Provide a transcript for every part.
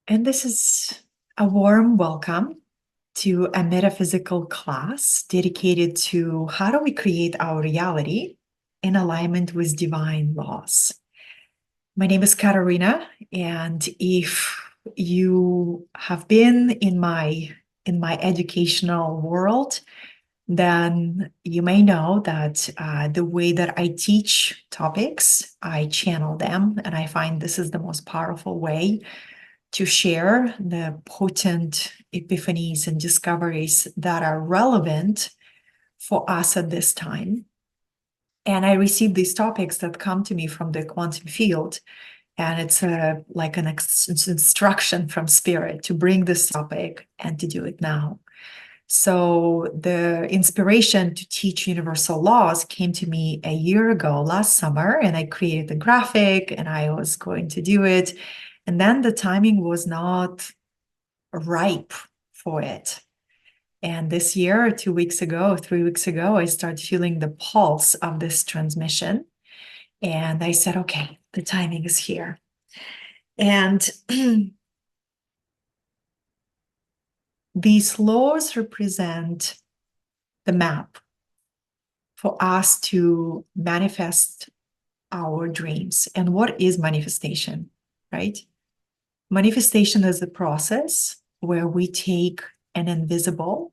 And this is a warm welcome to a metaphysical class dedicated to how do we create our reality in alignment with divine laws. My name is Katerina, and if you have been in my educational world, then you may know that the way that I teach topics, I channel them, and I find this is the most powerful way to share the potent epiphanies and discoveries that are relevant for us at this time. And I receive these topics that come to me from the quantum field, and it's like an instruction from spirit to bring this topic and to do it now. So the inspiration to teach universal laws came to me a year ago, last summer, and I created the graphic and I was going to do it. And then the timing was not ripe for it. And this year, 2 weeks ago, 3 weeks ago, I started feeling the pulse of this transmission. And I said, okay, the timing is here. And these laws represent the map for us to manifest our dreams. And what is manifestation, right? Manifestation is the process where we take an invisible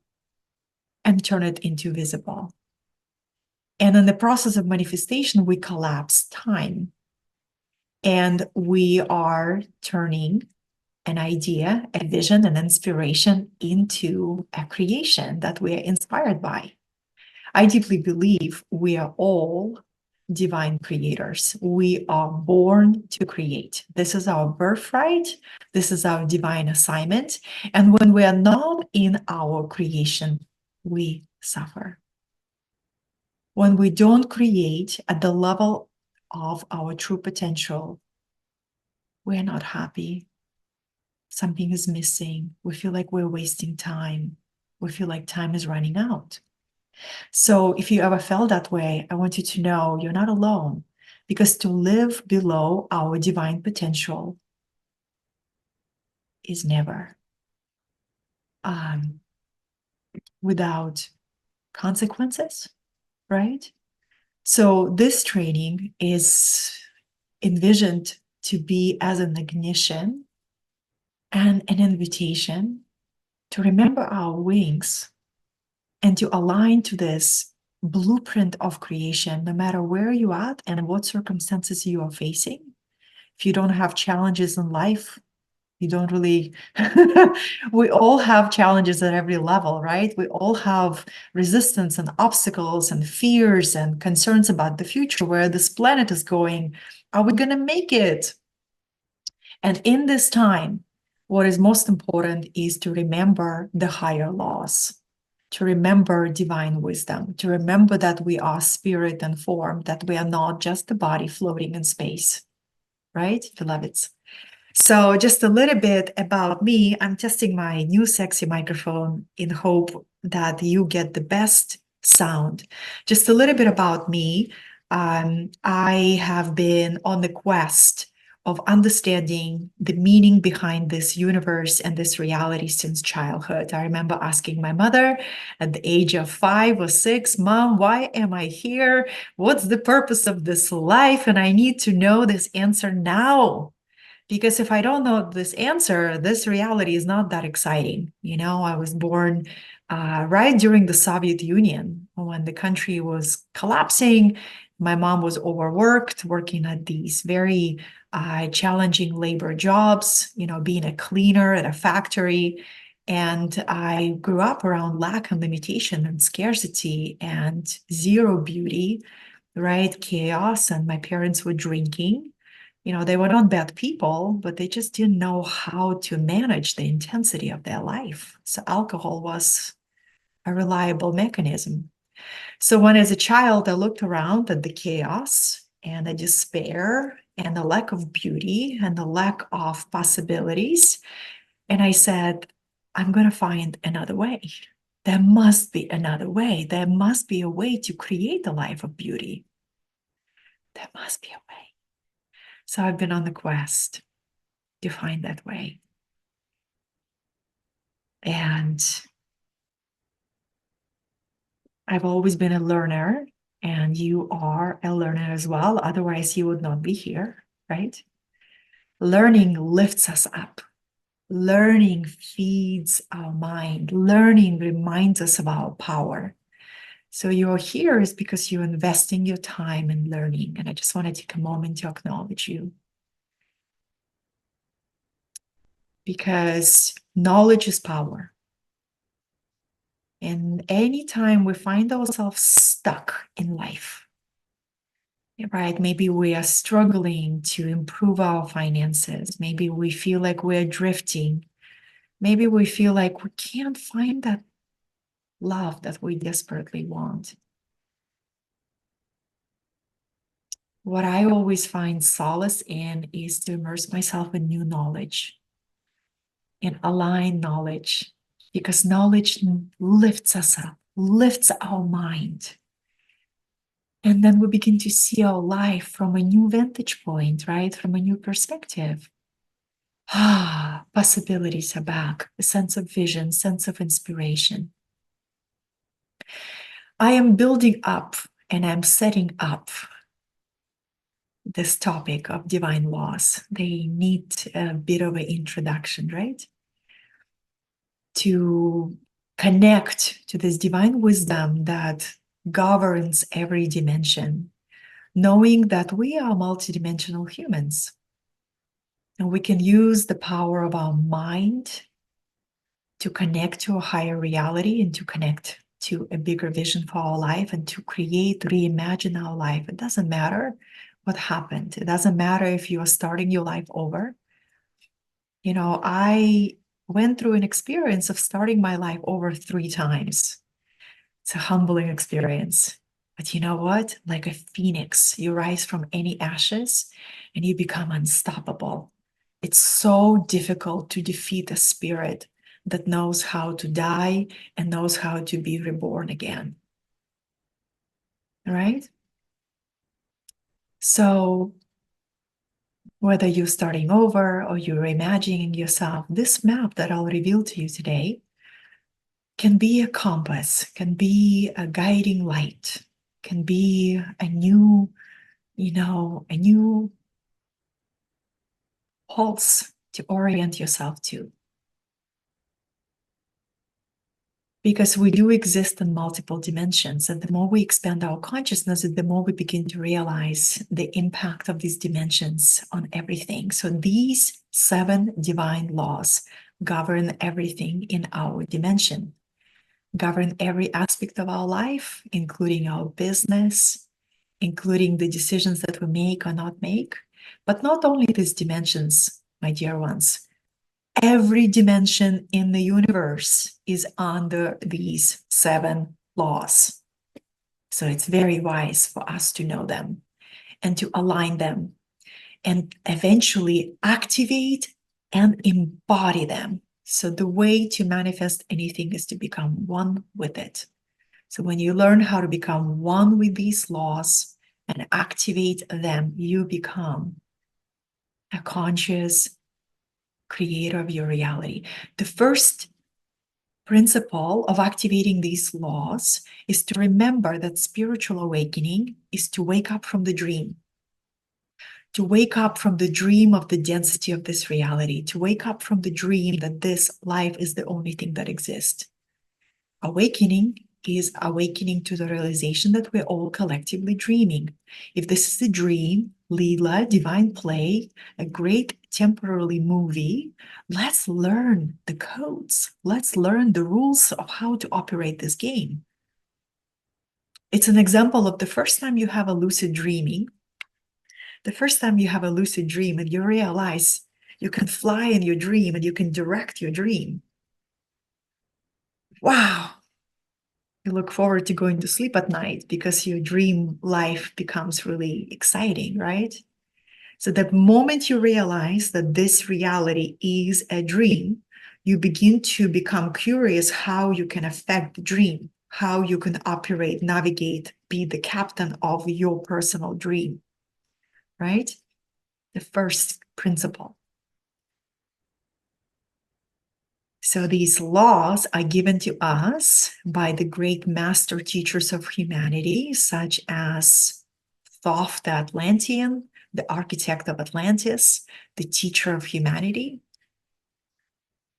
and turn it into visible. And in the process of manifestation, we collapse time. And we are turning an idea, a vision, an inspiration into a creation that we are inspired by. I deeply believe we are all divine creators. We are born to create. This is our birthright. This is our divine assignment. And when we are not in our creation, we suffer. When we don't create at the level of our true potential, we're not happy. Something is missing. We feel like we're wasting time. We feel like time is running out. So if you ever felt that way, I want you to know you're not alone, because to live below our divine potential is never without consequences, right? So this training is envisioned to be as an ignition and an invitation to remember our wings and to align to this blueprint of creation, no matter where you're at and what circumstances you are facing. If you don't have challenges in life, you don't really, we all have challenges at every level, right? We all have resistance and obstacles and fears and concerns about the future, where this planet is going. Are we going to make it? And in this time, what is most important is to remember the higher laws, to remember divine wisdom, to remember that we are spirit and form, that we are not just a body floating in space, right, beloveds? So just a little bit about me. I'm testing my new sexy microphone in hope that you get the best sound. Just a little bit about me. I have been on the quest of understanding the meaning behind this universe and this reality since childhood. I remember asking my mother at the age of 5 or 6, Mom, why am I here? What's the purpose of this life? And I need to know this answer now. Because if I don't know this answer, this reality is not that exciting. You know, I was born right during the Soviet Union when the country was collapsing. My mom was overworked, working at these very challenging labor jobs, you know, being a cleaner at a factory. And I grew up around lack and limitation and scarcity and zero beauty, right? Chaos. And my parents were drinking. You know, they were not bad people, but they just didn't know how to manage the intensity of their life. So alcohol was a reliable mechanism. So when as a child, I looked around at the chaos and the despair and the lack of beauty and the lack of possibilities, and I said, I'm going to find another way. There must be another way. There must be a way to create a life of beauty. There must be a way. So I've been on the quest to find that way. And I've always been a learner, and you are a learner as well. Otherwise, you would not be here, right? Learning lifts us up. Learning feeds our mind. Learning reminds us of our power. So you're here is because you're investing your time in learning. And I just want to take a moment to acknowledge you. Because knowledge is power. And anytime we find ourselves stuck in life, right? Maybe we are struggling to improve our finances. Maybe we feel like we're drifting. Maybe we feel like we can't find that love that we desperately want. What I always find solace in is to immerse myself in new knowledge, in aligned knowledge, because knowledge lifts us up, lifts our mind. And then we begin to see our life from a new vantage point, right? From a new perspective. Possibilities are back, a sense of vision, sense of inspiration. I am building up and I'm setting up this topic of divine laws. They need a bit of an introduction, right? To connect to this divine wisdom that governs every dimension, knowing that we are multidimensional humans. And we can use the power of our mind to connect to a higher reality and to connect to a bigger vision for our life and to create, reimagine our life. It doesn't matter what happened. It doesn't matter if you are starting your life over. You know, I went through an experience of starting my life over 3 times. It's a humbling experience. But you know what? Like a phoenix, you rise from any ashes and you become unstoppable. It's so difficult to defeat a spirit that knows how to die and knows how to be reborn again. All right? So whether you're starting over or you're imagining yourself, this map that I'll reveal to you today can be a compass, can be a guiding light, can be a new, a new pulse to orient yourself to. Because we do exist in multiple dimensions, and the more we expand our consciousness, the more we begin to realize the impact of these dimensions on everything. So these 7 divine laws govern everything in our dimension, govern every aspect of our life, including our business, including the decisions that we make or not make. But not only these dimensions, my dear ones, every dimension in the universe is under these 7 laws. So it's very wise for us to know them and to align them and eventually activate and embody them. So the way to manifest anything is to become one with it. So when you learn how to become one with these laws and activate them, you become a conscious creator of your reality. The first principle of activating these laws is to remember that spiritual awakening is to wake up from the dream, to wake up from the dream of the density of this reality, to wake up from the dream that this life is the only thing that exists. Awakening is awakening to the realization that we're all collectively dreaming. If this is a dream, Leela, divine play, a great temporary movie, let's learn the codes. Let's learn the rules of how to operate this game. It's an example of the first time you have a lucid dreaming, the first time you have a lucid dream and you realize you can fly in your dream and you can direct your dream. Wow. You look forward to going to sleep at night because your dream life becomes really exciting, right? So the moment you realize that this reality is a dream, you begin to become curious how you can affect the dream, how you can operate, navigate, be the captain of your personal dream, right? The first principle. So these laws are given to us by the great master teachers of humanity, such as Thoth the Atlantean, the architect of Atlantis, the teacher of humanity.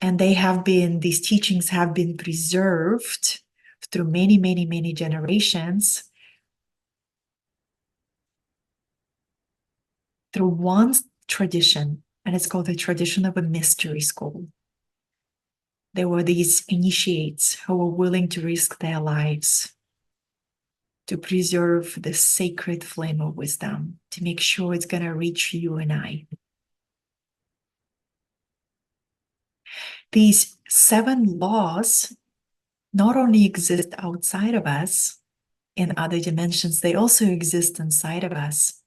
And these teachings have been preserved through many, many, many generations through one tradition, and it's called the tradition of a mystery school. There were these initiates who were willing to risk their lives to preserve the sacred flame of wisdom, to make sure it's going to reach you and I. These 7 laws not only exist outside of us in other dimensions, they also exist inside of us,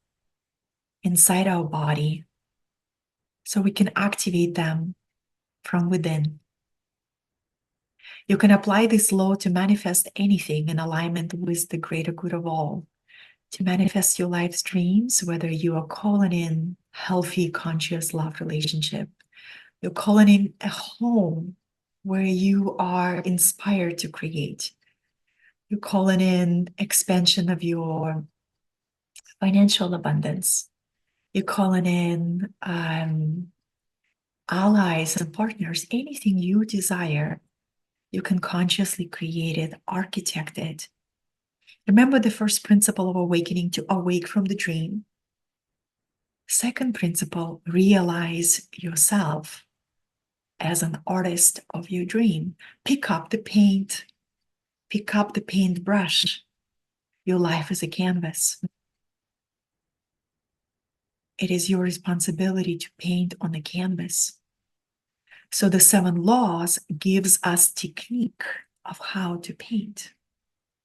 inside our body, so we can activate them from within. You can apply this law to manifest anything in alignment with the greater good of all, to manifest your life's dreams, whether you are calling in healthy, conscious love relationship, you're calling in a home where you are inspired to create, you're calling in expansion of your financial abundance, you're calling in allies and partners, anything you desire, you can consciously create it, architect it. Remember the first principle of awakening, to awake from the dream. Second principle, realize yourself as an artist of your dream. Pick up the paint, pick up the paintbrush. Your life is a canvas. It is your responsibility to paint on the canvas. So the 7 laws gives us technique of how to paint,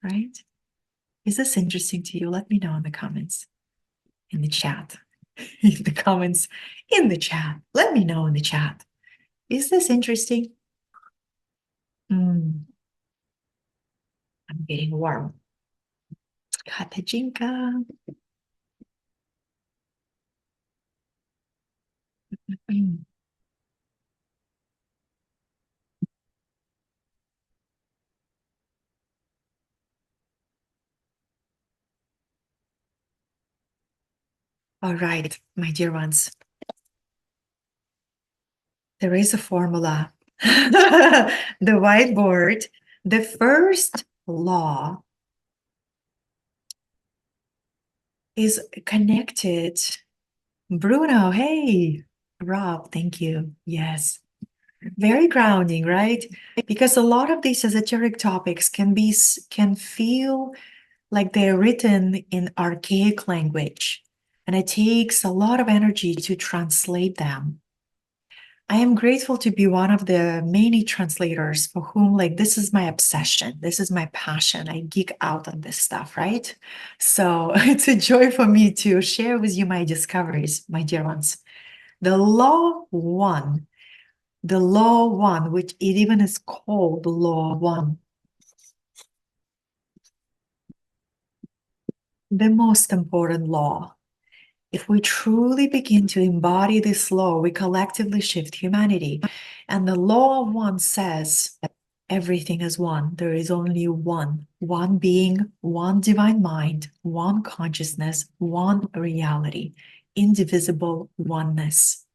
right? Is this interesting to you? Let me know in the comments, in the chat, in the comments, in the chat. Let me know in the chat. Is this interesting? I'm getting warm. Katajinka. All right, my dear ones. There is a formula. The whiteboard. The first law is connected. Bruno, hey. Rob, thank you. Yes. Very grounding, right? Because a lot of these esoteric topics can feel like they're written in archaic language, and it takes a lot of energy to translate them. I am grateful to be one of the many translators for whom, like, this is my obsession. This is my passion. I geek out on this stuff, right? So it's a joy for me to share with you my discoveries, my dear ones. The law one, which it even is called the law one, the most important law. If we truly begin to embody this law, we collectively shift humanity. And the law of one says everything is one. There is only one being, one divine mind, one consciousness, one reality, indivisible oneness.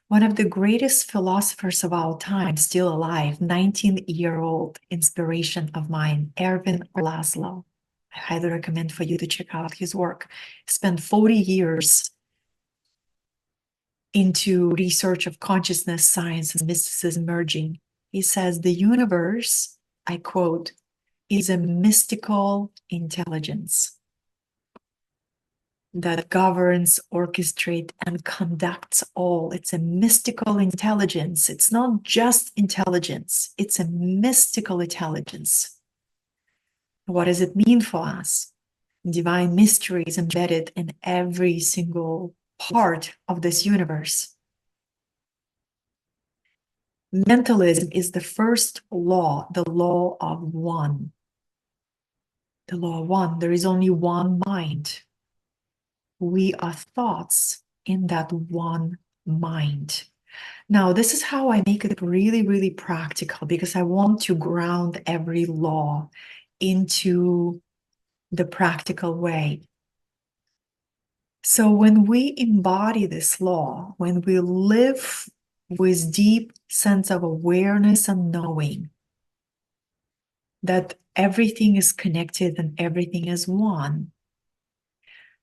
One of the greatest philosophers of our time, still alive, 19-year-old inspiration of mine, Ervin Laszlo. I highly recommend for you to check out his work. He spent 40 years into research of consciousness, science, and mysticism merging. He says the universe, I quote, is a mystical intelligence that governs, orchestrates, and conducts all. It's a mystical intelligence. It's not just intelligence. It's a mystical intelligence. What does it mean for us? Divine mystery is embedded in every single part of this universe. Mentalism is the first law, the law of one. The law of one. There is only one mind. We are thoughts in that one mind. Now, this is how I make it really, really practical, because I want to ground every law into the practical way. So when we embody this law, when we live with deep sense of awareness and knowing that everything is connected and everything is one,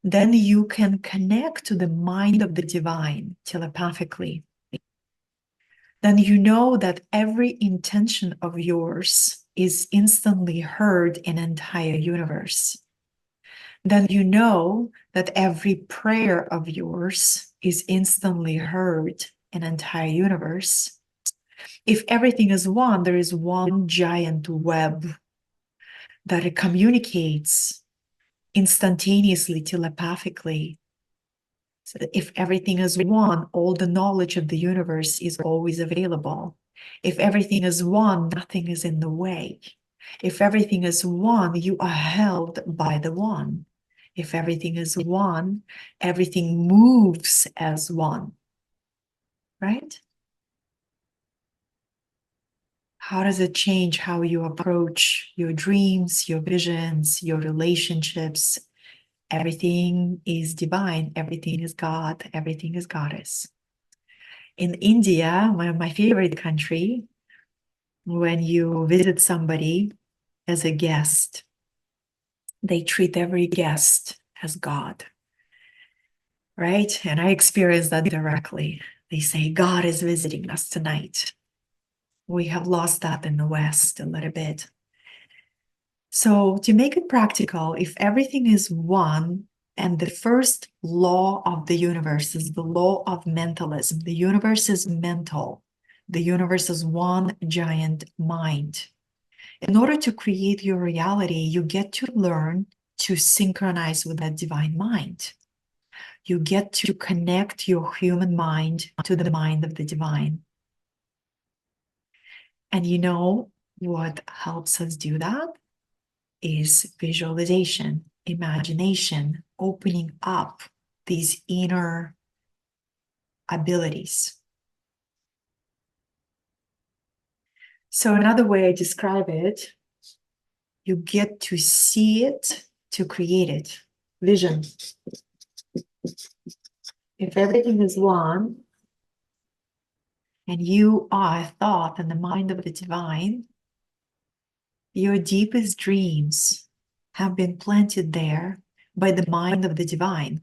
then you can connect to the mind of the divine telepathically. Then you know that every intention of yours is instantly heard in entire universe. Then you know that every prayer of yours is instantly heard in entire universe. If everything is one, there is one giant web that it communicates instantaneously, telepathically. So that if everything is one, all the knowledge of the universe is always available. If everything is one, nothing is in the way. If everything is one, you are held by the one. If everything is one, everything moves as one, right? How does it change how you approach your dreams, your visions, your relationships? Everything is divine, everything is God, everything is goddess. In India, my favorite country, when you visit somebody as a guest, they treat every guest as God, right? And I experienced that directly. They say, God is visiting us tonight. We have lost that in the West a little bit. So to make it practical, if everything is one, and the first law of the universe is the law of mentalism, the universe is mental. The universe is one giant mind. In order to create your reality, you get to learn to synchronize with that divine mind. You get to connect your human mind to the mind of the divine. And you know what helps us do that? Is visualization, imagination, opening up these inner abilities. So another way I describe it, you get to see it to create it. Vision. If everything is one, and you are a thought in the mind of the divine, your deepest dreams have been planted there by the mind of the divine.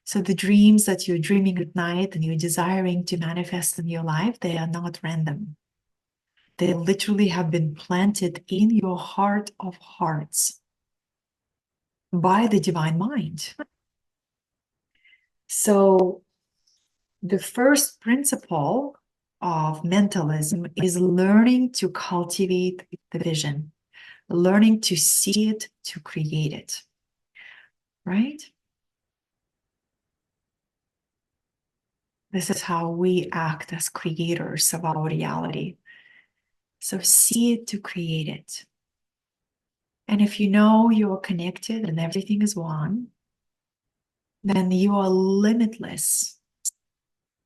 So the dreams that you're dreaming at night and you're desiring to manifest in your life, they are not random. They literally have been planted in your heart of hearts by the divine mind. So the first principle of mentalism is learning to cultivate the vision, learning to see it, to create it, right? This is how we act as creators of our reality. So see it to create it. And if you know you're connected and everything is one, then you are limitless.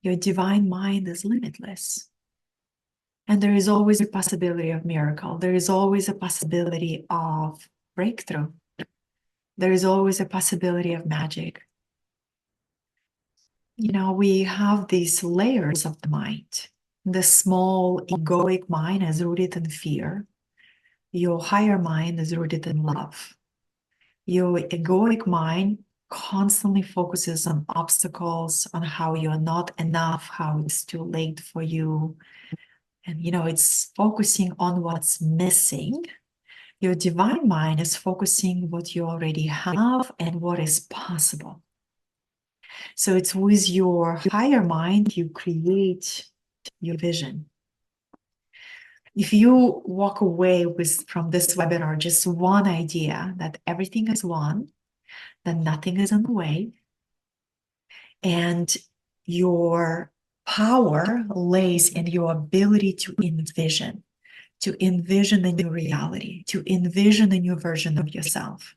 Your divine mind is limitless. And there is always a possibility of miracle. There is always a possibility of breakthrough. There is always a possibility of magic. You know, we have these layers of the mind. The small egoic mind is rooted in fear. Your higher mind is rooted in love. Your egoic mind constantly focuses on obstacles, on how you're not enough, how it's too late for you. And, you know, it's focusing on what's missing. Your divine mind is focusing what you already have and what is possible. So it's with your higher mind, you create your vision. If you walk away from this webinar, just one idea that everything is one, then nothing is in the way. And your power lays in your ability to envision the new reality, to envision a new version of yourself.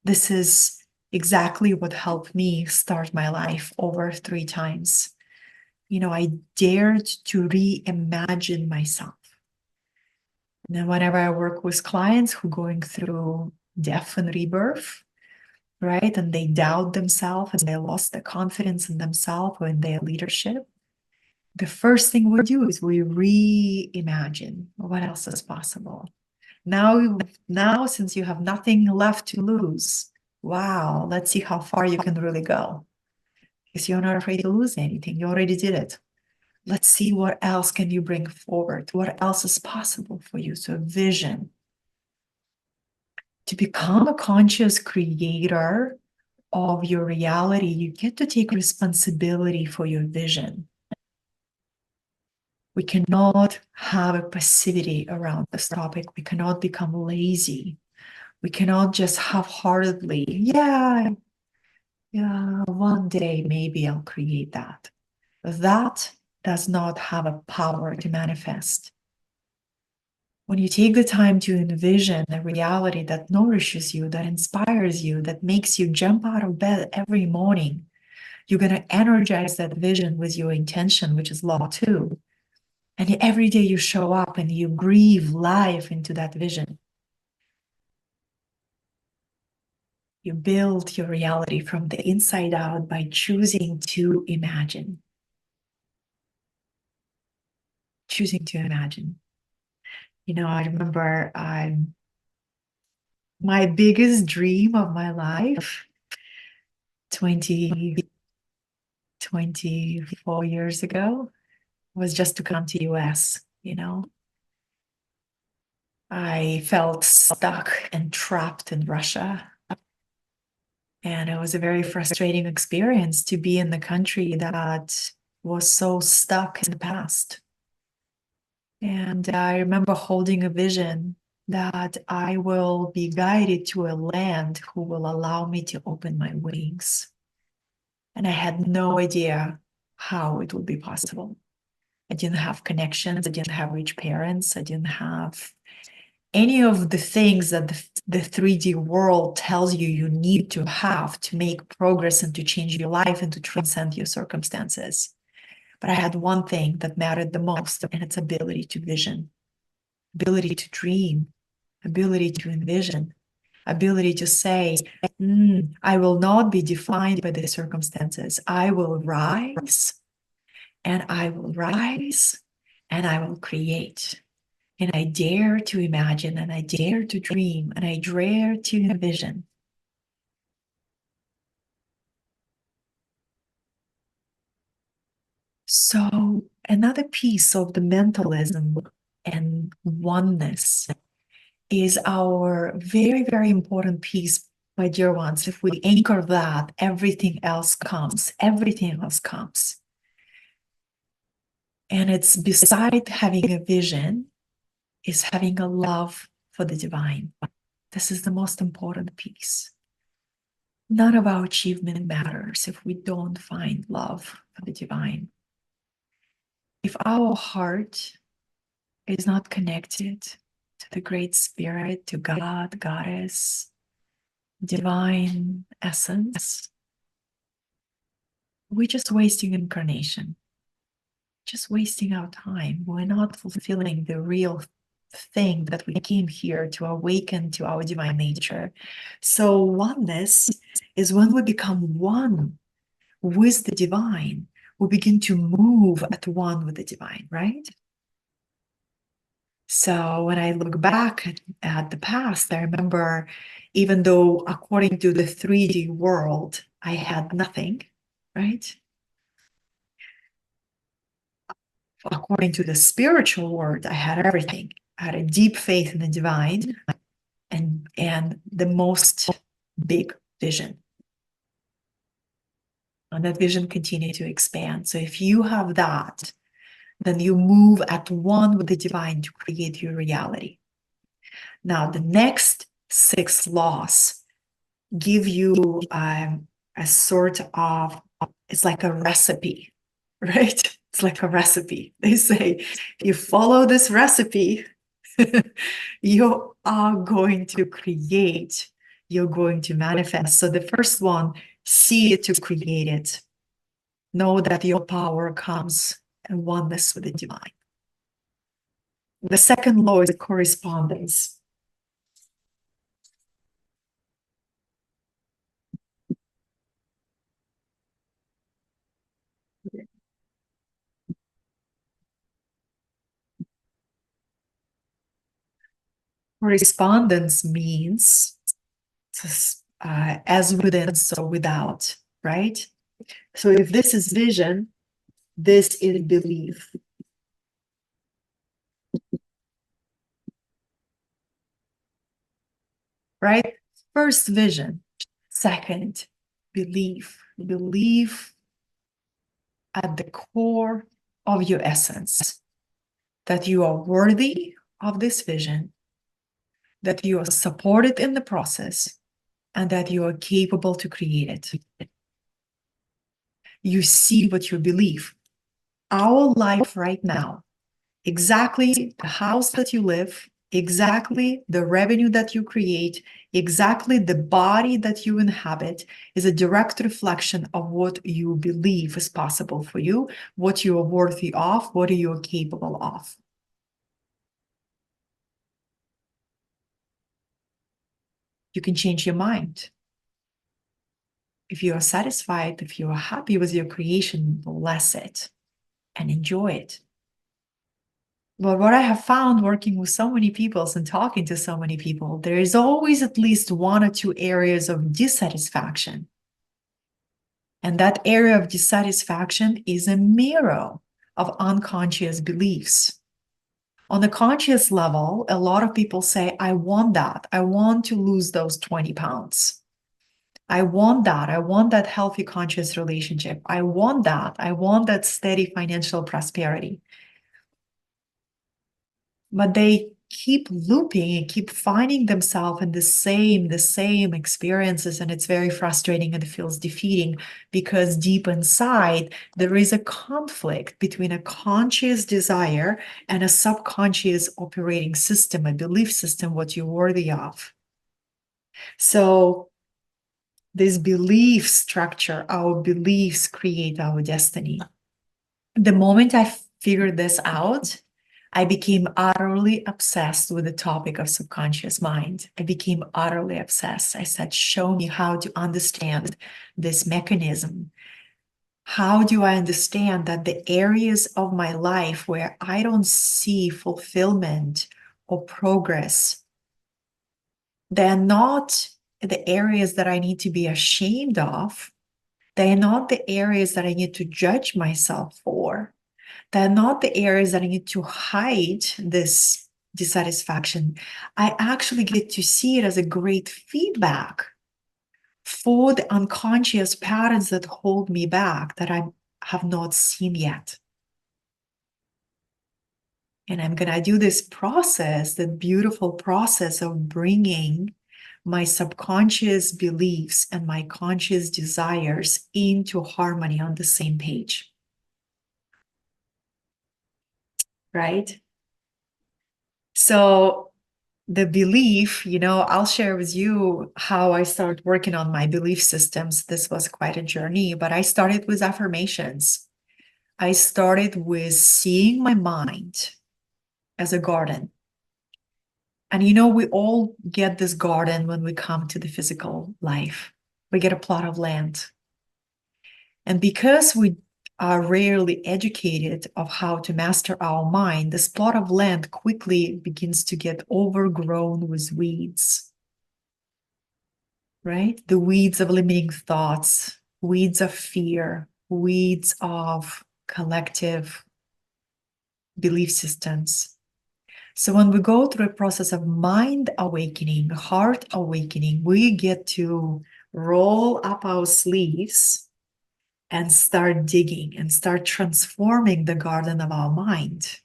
This is exactly what helped me start my life over 3 times. I dared to reimagine myself. And then whenever I work with clients who are going through death and rebirth, right? And they doubt themselves and they lost the confidence in themselves or in their leadership. The first thing we do is we reimagine what else is possible. Now, since you have nothing left to lose, wow, let's see how far you can really go. Because you're not afraid to lose anything. You already did it. Let's see what else can you bring forward. What else is possible for you? So vision. To become a conscious creator of your reality, you get to take responsibility for your vision. We cannot have a passivity around this topic. We cannot become lazy. We cannot just half-heartedly, yeah, one day maybe I'll create that. That does not have a power to manifest. When you take the time to envision a reality that nourishes you, that inspires you, that makes you jump out of bed every morning, you're going to energize that vision with your intention, which is law 2. And every day you show up and you breathe life into that vision. You build your reality from the inside out by choosing to imagine. Choosing to imagine. I remember my biggest dream of my life, 24 years ago, was just to come to US. I felt stuck and trapped in Russia. And it was a very frustrating experience to be in the country that was so stuck in the past. And I remember holding a vision that I will be guided to a land who will allow me to open my wings. And I had no idea how it would be possible. I didn't have connections. I didn't have rich parents. I didn't have any of the things that the 3D world tells you need to have to make progress and to change your life and to transcend your circumstances. But I had one thing that mattered the most, and it's ability to vision, ability to dream, ability to envision, ability to say, I will not be defined by the circumstances. I will rise, and I will rise, and I will create. And I dare to imagine, and I dare to dream, and I dare to envision. So another piece of the mentalism and oneness is our very, very important piece, my dear ones. If we anchor that, everything else comes. Everything else comes. And it's beside having a vision, is having a love for the divine. This is the most important piece. None of our achievement matters if we don't find love for the divine. If our heart is not connected to the Great Spirit, to God, Goddess, divine essence, we're just wasting incarnation, just wasting our time. We're not fulfilling the real thing that we came here to awaken to our divine nature. So oneness is when we become one with the divine. We begin to move at one with the divine, right? So when I look back at the past, I remember, even though according to the 3D world, I had nothing, right? According to the spiritual world, I had everything. I had a deep faith in the divine and the most big vision. And that vision continued to expand. So if you have that, then you move at one with the divine to create your reality. Now, the next 6 laws give you a sort of, it's like a recipe, right? It's like a recipe. They say, if you follow this recipe, you are going to create, you're going to manifest. So the first one, see it to create it. Know that your power comes in oneness with the divine. The second law is correspondence. Correspondence means as within, so without, right? So if this is vision, this is belief. Right? First, vision. Second, belief. Belief at the core of your essence that you are worthy of this vision, that you are supported in the process, and that you are capable to create it. You see what you believe. Our life right now, exactly the house that you live, exactly the revenue that you create, exactly the body that you inhabit is a direct reflection of what you believe is possible for you, what you are worthy of, what are you capable of. You can change your mind. If you are satisfied, if you are happy with your creation, bless it and enjoy it. But what I have found working with so many people and talking to so many people, there is always at least one or two areas of dissatisfaction. And that area of dissatisfaction is a mirror of unconscious beliefs. On the conscious level, a lot of people say, I want that. I want to lose those 20 pounds. I want that. I want that healthy conscious relationship. I want that. I want that steady financial prosperity. But they keep looping and keep finding themselves in the same experiences, and it's very frustrating and it feels defeating because deep inside there is a conflict between a conscious desire and a subconscious operating system, a belief system, what you're worthy of. So this belief structure, our beliefs create our destiny. The moment I figured this out, I became utterly obsessed with the topic of subconscious mind. I became utterly obsessed. I said, show me how to understand this mechanism. How do I understand that the areas of my life where I don't see fulfillment or progress, they're not the areas that I need to be ashamed of. They're not the areas that I need to judge myself for. They're not the areas that I need to hide this dissatisfaction. I actually get to see it as a great feedback for the unconscious patterns that hold me back that I have not seen yet. And I'm going to do this process, the beautiful process of bringing my subconscious beliefs and my conscious desires into harmony on the same page. Right? So the belief, I'll share with you how I started working on my belief systems. This was quite a journey, but I started with affirmations. I started with seeing my mind as a garden. And we all get this garden when we come to the physical life. We get a plot of land. And because we are rarely educated of how to master our mind, this plot of land quickly begins to get overgrown with weeds. Right? The weeds of limiting thoughts, weeds of fear, weeds of collective belief systems. So when we go through a process of mind awakening, heart awakening, we get to roll up our sleeves and start digging and start transforming the garden of our mind.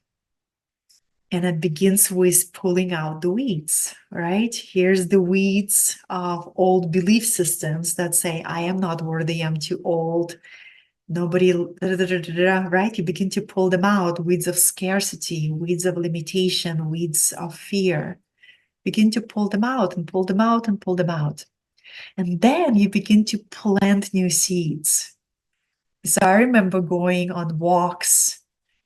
And it begins with pulling out the weeds, right? Here's the weeds of old belief systems that say, I am not worthy, I'm too old, nobody, right? You begin to pull them out, weeds of scarcity, weeds of limitation, weeds of fear. Begin to pull them out and pull them out and pull them out. And then you begin to plant new seeds. So I remember going on walks,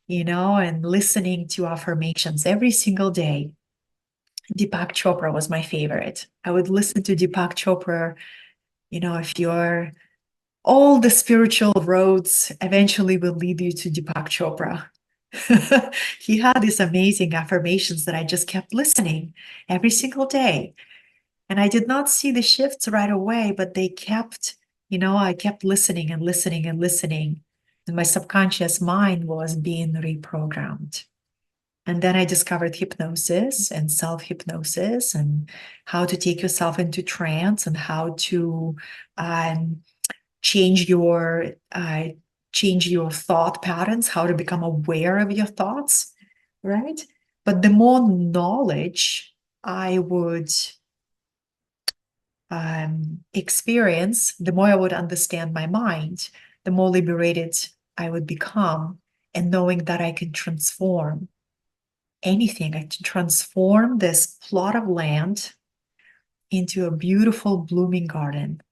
and listening to affirmations every single day. Deepak Chopra was my favorite. I would listen to Deepak Chopra. If you're all the spiritual roads eventually will lead you to Deepak Chopra. He had these amazing affirmations that I just kept listening every single day. And I did not see the shifts right away, but I kept listening and listening and listening. And my subconscious mind was being reprogrammed. And then I discovered hypnosis and self hypnosis and how to take yourself into trance and how to change your thought patterns, how to become aware of your thoughts, right? But the more knowledge I would experience, the more I would understand my mind, the more liberated I would become, and knowing that I can transform anything. I can transform this plot of land into a beautiful blooming garden.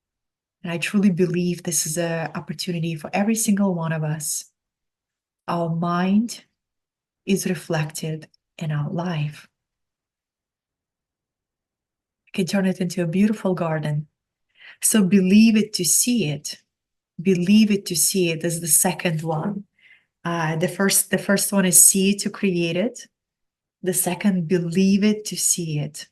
And I truly believe this is an opportunity for every single one of us. Our mind is reflected in our life. I can turn it into a beautiful garden. So believe it to see it. Believe it to see it is the second one. The first one is see it to create it. The second, believe it to see it.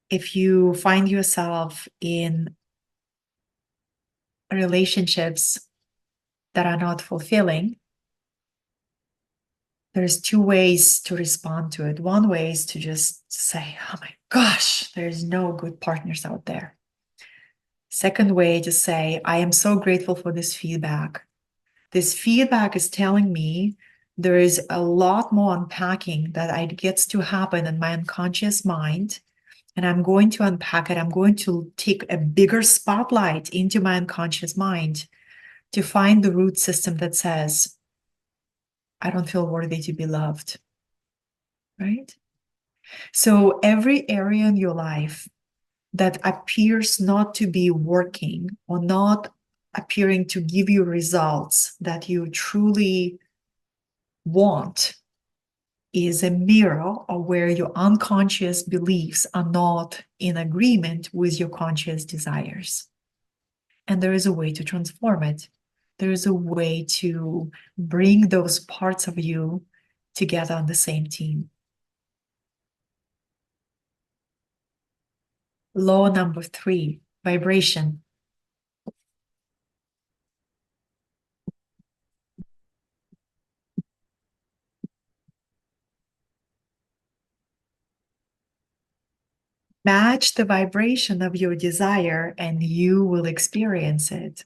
If you find yourself in relationships that are not fulfilling, there's two ways to respond to it. One way is to just say, oh my gosh, there's no good partners out there. Second way, just say, I am so grateful for this feedback. This feedback is telling me there is a lot more unpacking that gets to happen in my unconscious mind. And I'm going to unpack it. I'm going to take a bigger spotlight into my unconscious mind to find the root system that says, I don't feel worthy to be loved, right? So every area in your life that appears not to be working or not appearing to give you results that you truly want is a mirror of where your unconscious beliefs are not in agreement with your conscious desires. And there is a way to transform it. There is a way to bring those parts of you together on the same team. Law number 3, vibration. Match the vibration of your desire and you will experience it,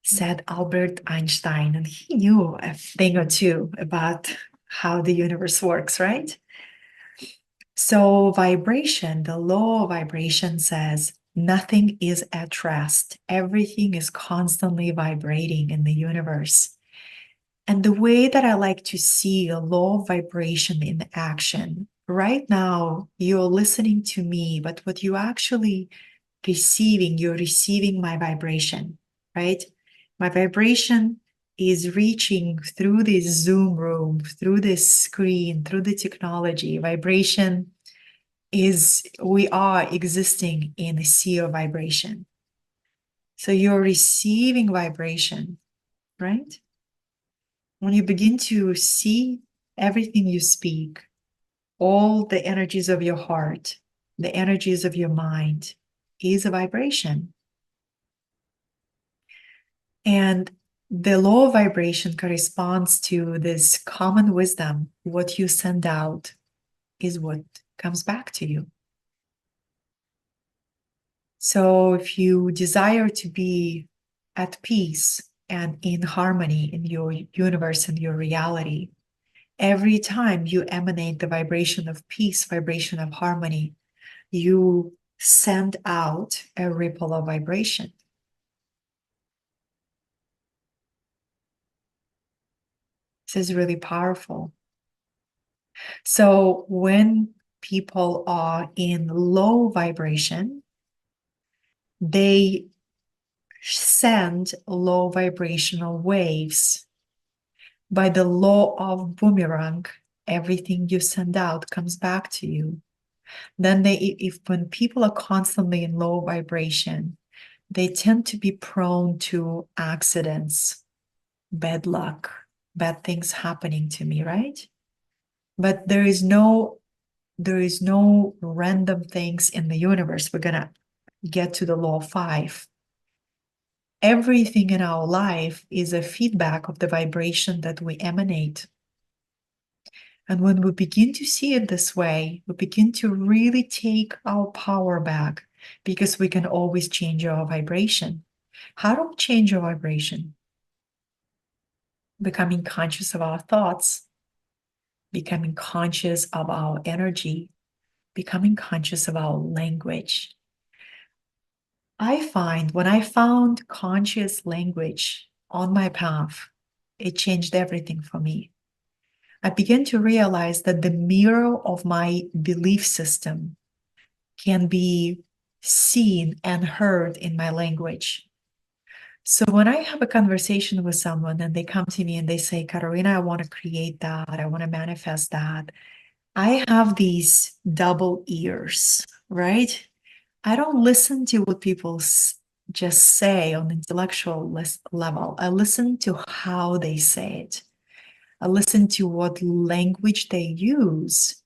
said Albert Einstein. And he knew a thing or two about how the universe works, right? So, vibration, the law of vibration says nothing is at rest. Everything is constantly vibrating in the universe. And the way that I like to see a law of vibration in action, right now, you're listening to me, but what you actually you're receiving my vibration, right? My vibration is reaching through this Zoom room, through this screen, through the technology. Vibration we are existing in a Seer vibration. So you're receiving vibration, right? When you begin to see everything you speak, all the energies of your heart, the energies of your mind is a vibration. And the law of vibration corresponds to this common wisdom. What you send out is what comes back to you. So if you desire to be at peace and in harmony in your universe and your reality, every time you emanate the vibration of peace, vibration of harmony, you send out a ripple of vibration. This is really powerful. So when people are in low vibration, they send low vibrational waves. By the law of boomerang, everything you send out comes back to you. Then if when people are constantly in low vibration, they tend to be prone to accidents, bad luck, bad things happening to me, right? But there is no random things in the universe. We're gonna get to the law 5. Everything in our life is a feedback of the vibration that we emanate. And when we begin to see it this way, we begin to really take our power back, because we can always change our vibration. How do we change our vibration? Becoming conscious of our thoughts, becoming conscious of our energy, becoming conscious of our language. I find when I found conscious language on my path, it changed everything for me. I began to realize that the mirror of my belief system can be seen and heard in my language. So when I have a conversation with someone and they come to me and they say, Katerina, I want to create that, I want to manifest that, I have these double ears, right? I don't listen to what people just say on intellectual level. I listen to how they say it. I listen to what language they use,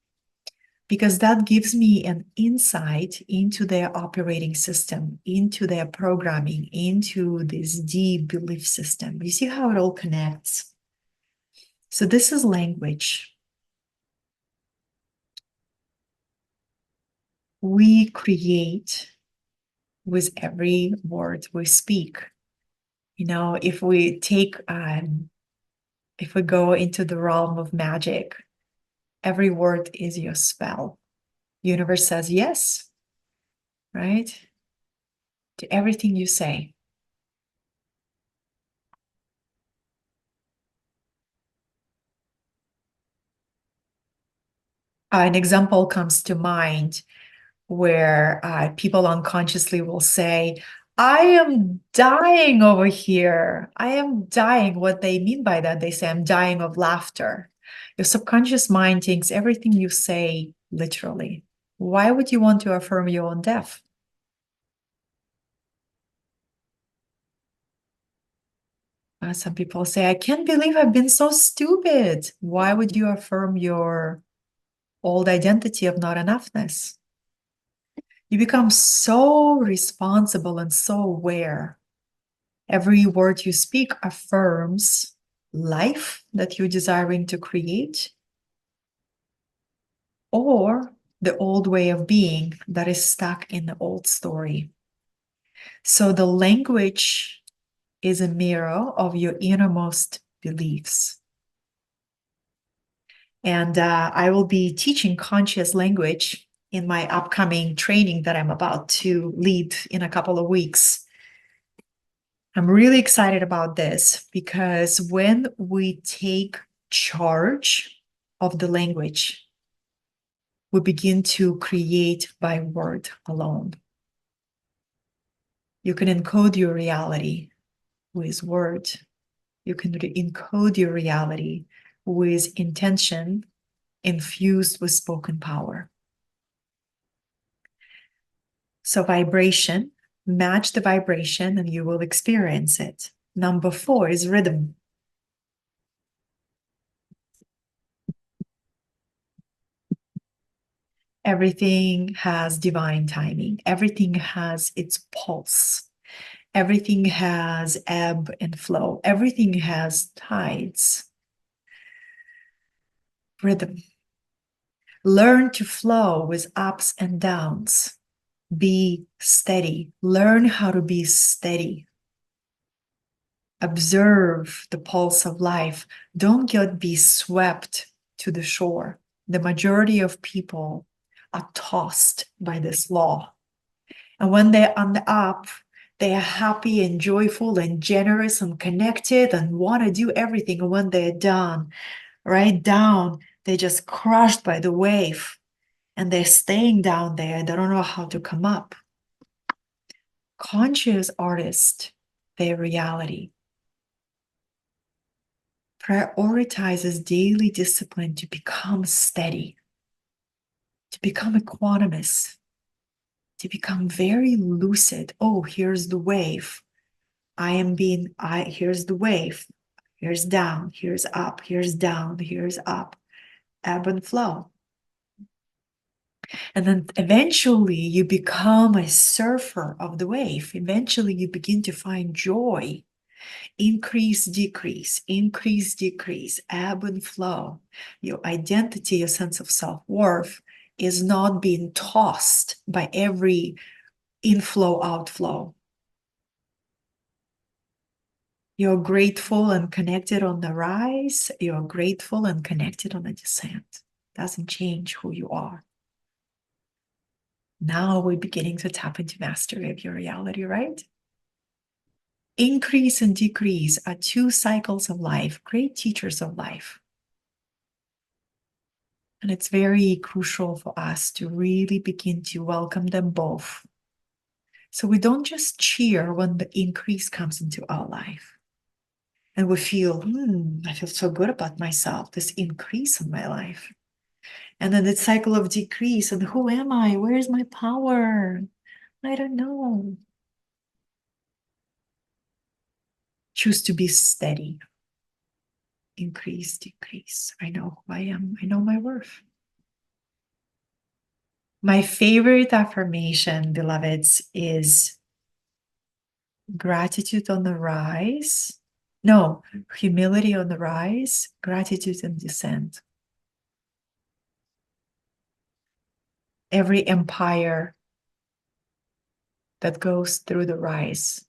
because that gives me an insight into their operating system, into their programming, into this deep belief system. You see how it all connects? So this is language. We create with every word we speak. You know, if we go into the realm of magic, every word is your spell. Universe says yes, right? To everything you say. An example comes to mind where people unconsciously will say, I am dying over here. I am dying. What they mean by that, they say, I'm dying of laughter. Your subconscious mind takes everything you say literally. Why would you want to affirm your own death? Some people say, I can't believe I've been so stupid. Why would you affirm your old identity of not enoughness? You become so responsible and so aware. Every word you speak affirms life that you're desiring to create, or the old way of being that is stuck in the old story. So the language is a mirror of your innermost beliefs. And I will be teaching conscious language in my upcoming training that I'm about to lead in a couple of weeks. I'm really excited about this because when we take charge of the language, we begin to create by word alone. You can encode your reality with word. You can encode your reality with intention infused with spoken power. So vibration, match the vibration and you will experience it. Number 4 is rhythm. Everything has divine timing. Everything has its pulse. Everything has ebb and flow. Everything has tides. Rhythm. Learn to flow with ups and downs. Be steady. Learn how to be steady. Observe the pulse of life. Don't be swept to the shore. The majority of people are tossed by this law. And when they're on the up, they are happy and joyful and generous and connected and want to do everything. And when they're down, right down, They're just crushed by the wave and they're staying down there. They don't know how to come up. Conscious artists, their reality, prioritizes daily discipline to become steady, to become equanimous, to become very lucid. Oh, here's the wave. Here's the wave. Here's down, here's up, here's down, here's up. Ebb and flow. And then eventually you become a surfer of the wave. Eventually you begin to find joy. Increase, decrease, ebb and flow. Your identity, your sense of self-worth is not being tossed by every inflow, outflow. You're grateful and connected on the rise. You're grateful and connected on the descent. Doesn't change who you are. Now we're beginning to tap into mastery of your reality, right? Increase and decrease are two cycles of life, great teachers of life. And it's very crucial for us to really begin to welcome them both. So we don't just cheer when the increase comes into our life. And we feel, I feel so good about myself, this increase in my life. And then the cycle of decrease, and who am I? Where's my power? I don't know. Choose to be steady. Increase, decrease. I know who I am. I know my worth. My favorite affirmation, beloveds, is gratitude on the rise. No, humility on the rise, gratitude and descent. Every empire that goes through the rise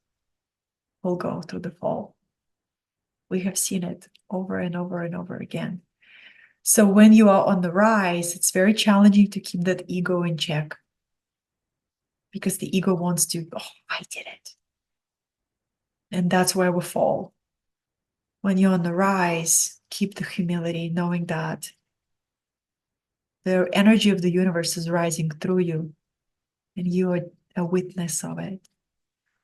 will go through the fall. We have seen it over and over and over again. So when you are on the rise, it's very challenging to keep that ego in check, because the ego wants to, I did it. And that's where we fall. When you're on the rise, keep the humility, knowing that the energy of the universe is rising through you, and you are a witness of it.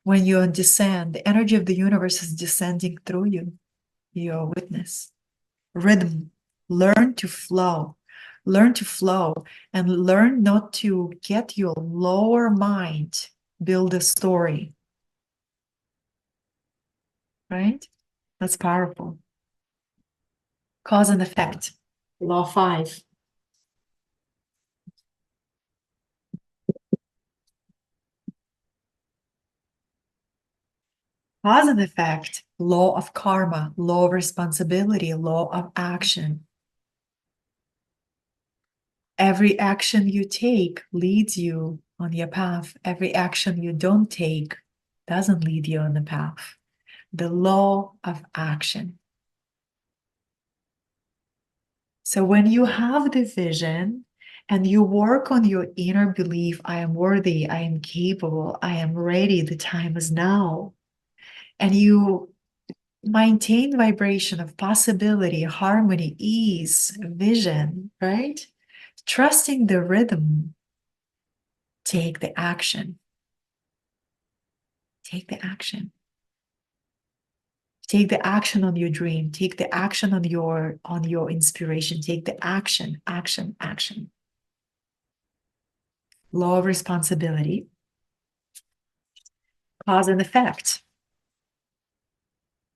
When you descend, the energy of the universe is descending through you. You're a witness. Rhythm. Learn to flow. Learn to flow and learn not to get your lower mind build a story. Right? That's powerful. Cause and effect. Law 5. Cause and effect, law of karma, law of responsibility, law of action. Every action you take leads you on your path. Every action you don't take doesn't lead you on the path. The law of action. So when you have the vision and you work on your inner belief, I am worthy, I am capable, I am ready, the time is now, and you maintain vibration of possibility, harmony, ease, vision, right? Trusting the rhythm, take the action. Take the action. Take the action on your dream. Take the action on your inspiration. Take the action, action, action. Law of responsibility. Cause and effect.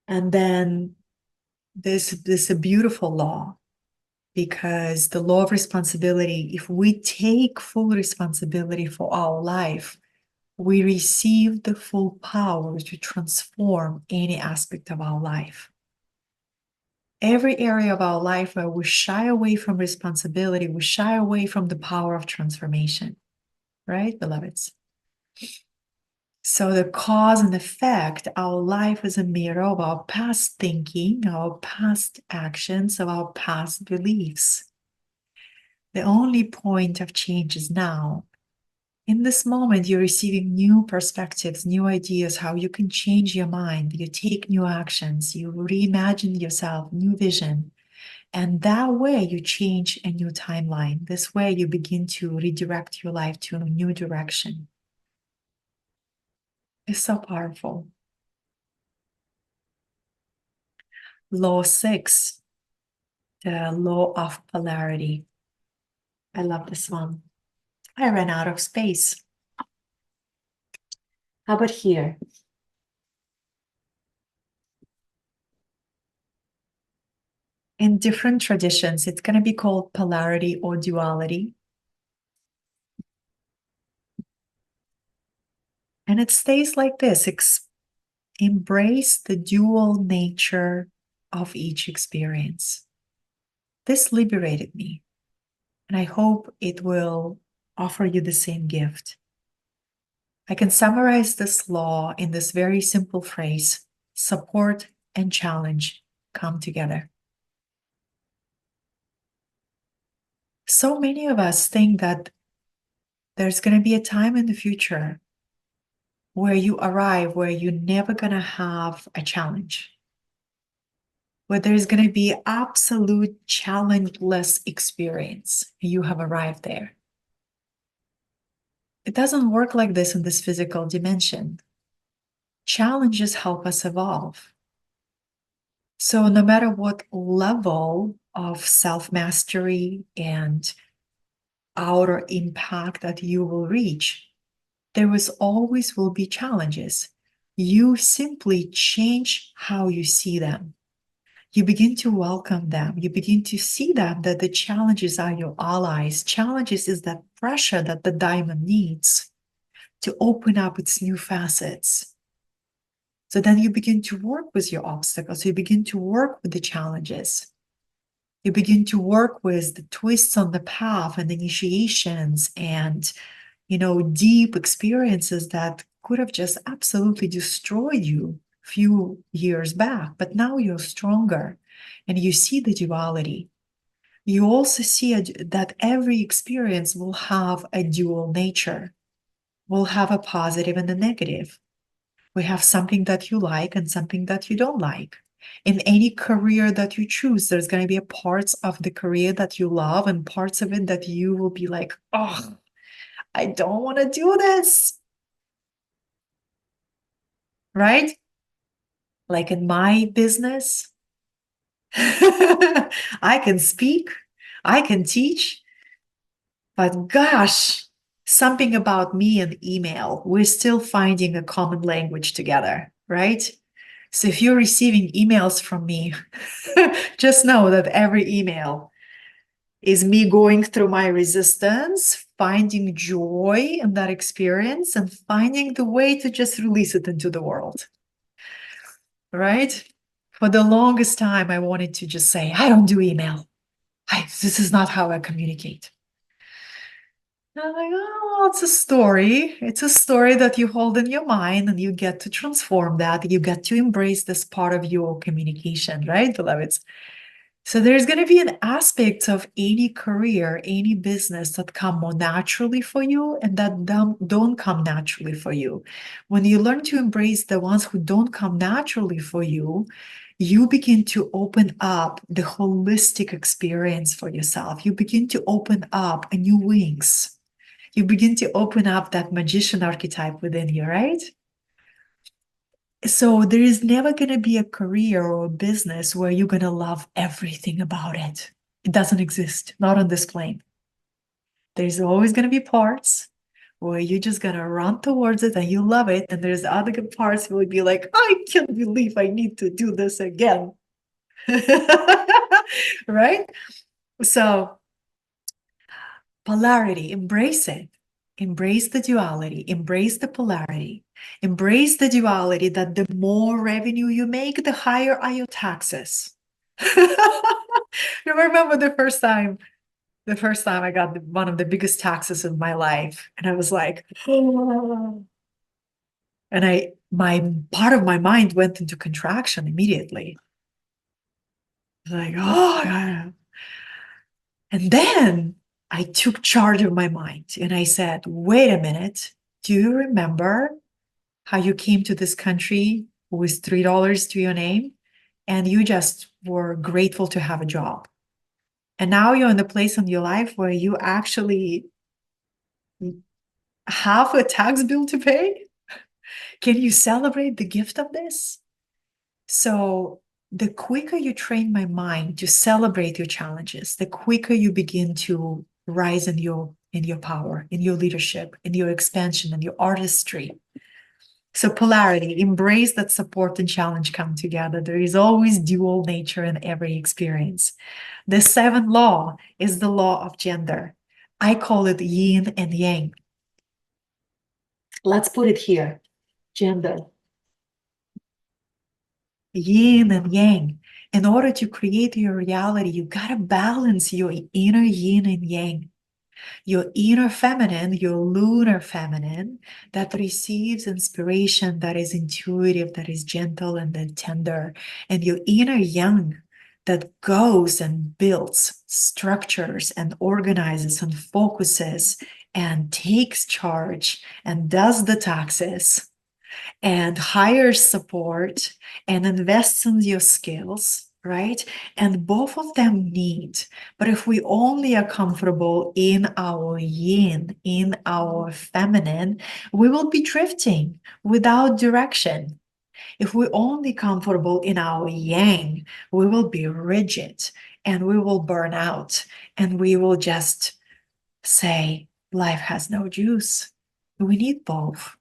And then this is a beautiful law, because the law of responsibility, if we take full responsibility for our life, we receive the full power to transform any aspect of our life. Every area of our life where we shy away from responsibility, we shy away from the power of transformation, right, beloveds? So the cause and effect, our life is a mirror of our past thinking, our past actions, of our past beliefs. The only point of change is now. In this moment, you're receiving new perspectives, new ideas, how you can change your mind. You take new actions, you reimagine yourself, new vision, And that way you change a new timeline. This way you begin to redirect your life to a new direction. It's so powerful. Law 6, the law of polarity. I love this one. I ran out of space. How about here? In different traditions, it's going to be called polarity or duality. And it stays like this: embrace the dual nature of each experience. This liberated me, and I hope it will offer you the same gift. I can summarize this law in this very simple phrase: support and challenge come together. So many of us think that there's going to be a time in the future where you arrive, where you're never going to have a challenge, where there's going to be absolute challengeless experience. You have arrived there. It doesn't work like this in this physical dimension. Challenges help us evolve. So no matter what level of self-mastery and outer impact that you will reach, there always will be challenges. You simply change how you see them. You begin to welcome them. You begin to see them, that the challenges are your allies. Challenges is that pressure that the diamond needs to open up its new facets. So then you begin to work with your obstacles. You begin to work with the challenges. You begin to work with the twists on the path and initiations and, deep experiences that could have just absolutely destroyed you a few years back. But now you're stronger and you see the duality. You also see that every experience will have a dual nature, will have a positive and a negative. We have something that you like and something that you don't like. In any career that you choose, there's going to be parts of the career that you love and parts of it that you will be like, oh, I don't want to do this. Right? Like in my business, I can speak, I can teach, but gosh, something about me and email, we're still finding a common language together, right? So if you're receiving emails from me, just know that every email is me going through my resistance, finding joy in that experience, and finding the way to just release it into the world, right? For the longest time, I wanted to just say, I don't do email. This is not how I communicate. And I'm like, oh, it's a story. It's a story that you hold in your mind and you get to transform that. You get to embrace this part of your communication, right, beloveds? So there's going to be an aspect of any career, any business that come more naturally for you and that don't come naturally for you. When you learn to embrace the ones who don't come naturally for you, you begin to open up the holistic experience for yourself. You begin to open up a new wings. You begin to open up that magician archetype within you, right? So there is never going to be a career or a business where you're going to love everything about it. It doesn't exist, not on this plane. There's always going to be parts where you're just going to run towards it and you love it. And there's other good parts where you'll be like, I can't believe I need to do this again. Right? So polarity, embrace it. Embrace the duality, embrace the polarity, embrace the duality that the more revenue you make, the higher are your taxes. You remember the first time I got one of the biggest taxes in my life, and I was like, oh. And my part of my mind went into contraction immediately. Like, oh, God. And then I took charge of my mind and I said, wait a minute, do you remember how you came to this country with $3 to your name and you just were grateful to have a job? And now you're in the place in your life where you actually have a tax bill to pay. Can you celebrate the gift of this? So the quicker you train my mind to celebrate your challenges, the quicker you begin to rise in your power, in your leadership, in your expansion, in your artistry. So polarity, embrace that support and challenge come together. There is always dual nature in every experience. The seventh law is the law of gender. I call it yin and yang. Let's put it here. Gender. Yin and yang. In order to create your reality, you gotta balance your inner yin and yang. Your inner feminine, your lunar feminine, that receives inspiration, that is intuitive, that is gentle and then tender. And your inner yang, that goes and builds structures and organizes and focuses and takes charge and does the taxes and hires support and invests in your skills, right? And both of them need. But if we only are comfortable in our yin, in our feminine, we will be drifting without direction. If we're only comfortable in our yang, we will be rigid and we will burn out and we will just say, life has no juice. We need both.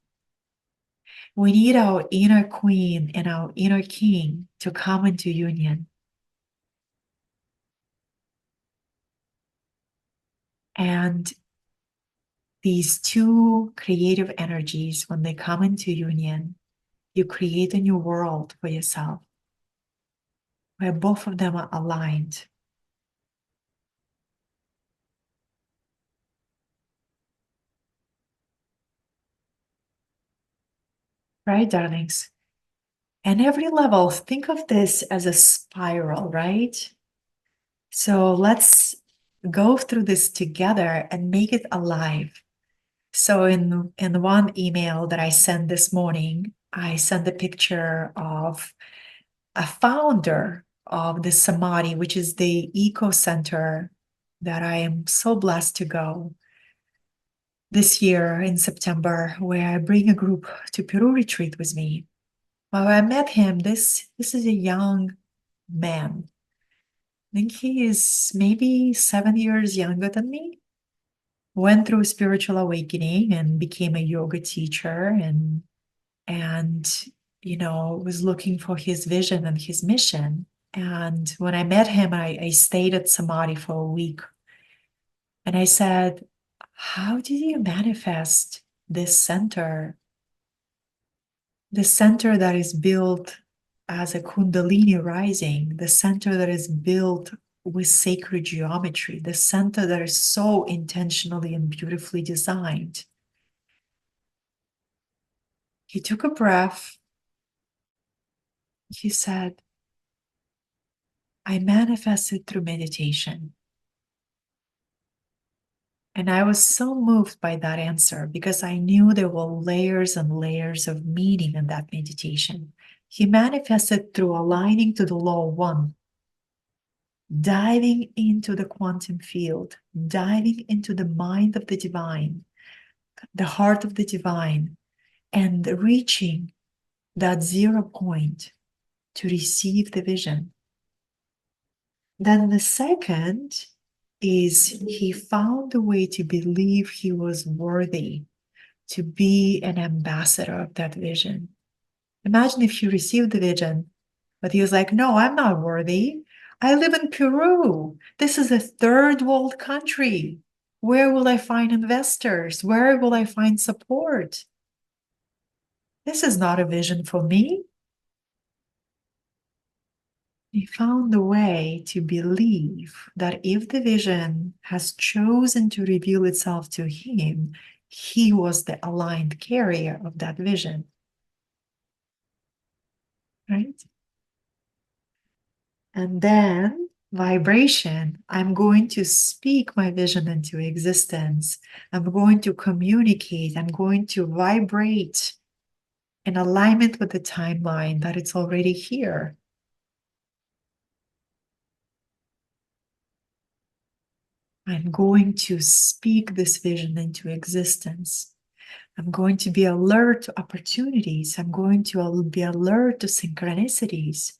We need our inner queen and our inner king to come into union. And these two creative energies, when they come into union, you create a new world for yourself where both of them are aligned. Right, darlings? And every level, think of this as a spiral, right? So let's go through this together and make it alive. So in one email that I sent this morning, I sent a picture of a founder of the Samadhi, which is the eco center that I am so blessed to go this year in September, where I bring a group to Peru retreat with me. Well, I met him. This is a young man. I think he is maybe 7 years younger than me. Went through spiritual awakening and became a yoga teacher and was looking for his vision and his mission. And when I met him, I stayed at Samadhi for a week. And I said, how did you manifest this center? The center that is built as a Kundalini rising, the center that is built with sacred geometry, the center that is so intentionally and beautifully designed. He took a breath. He said, I manifested through meditation. And I was so moved by that answer because I knew there were layers and layers of meaning in that meditation. He manifested through aligning to the law one, diving into the quantum field, diving into the mind of the divine, the heart of the divine, and reaching that 0 point to receive the vision. Then the second is he found a way to believe he was worthy to be an ambassador of that vision. Imagine if he received the vision, but he was like, no, I'm not worthy. I live in Peru. This is a third world country. Where will I find investors? Where will I find support? This is not a vision for me. He found a way to believe that if the vision has chosen to reveal itself to him, he was the aligned carrier of that vision. Right? And then vibration, I'm going to speak my vision into existence. I'm going to communicate. I'm going to vibrate in alignment with the timeline that it's already here. I'm going to speak this vision into existence. I'm going to be alert to opportunities. I'm going to be alert to synchronicities.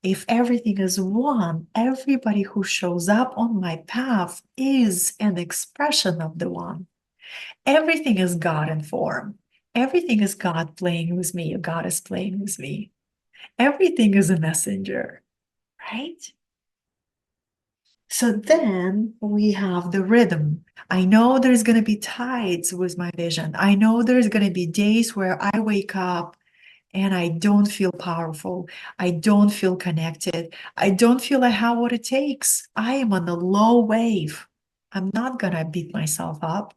If everything is one, everybody who shows up on my path is an expression of the one. Everything is God in form. Everything is God playing with me. God is playing with me. Everything is a messenger, right? So then we have the rhythm. I know there's going to be tides with my vision. I know there's going to be days where I wake up and I don't feel powerful. I don't feel connected. I don't feel I have what it takes. I am on a low wave. I'm not going to beat myself up.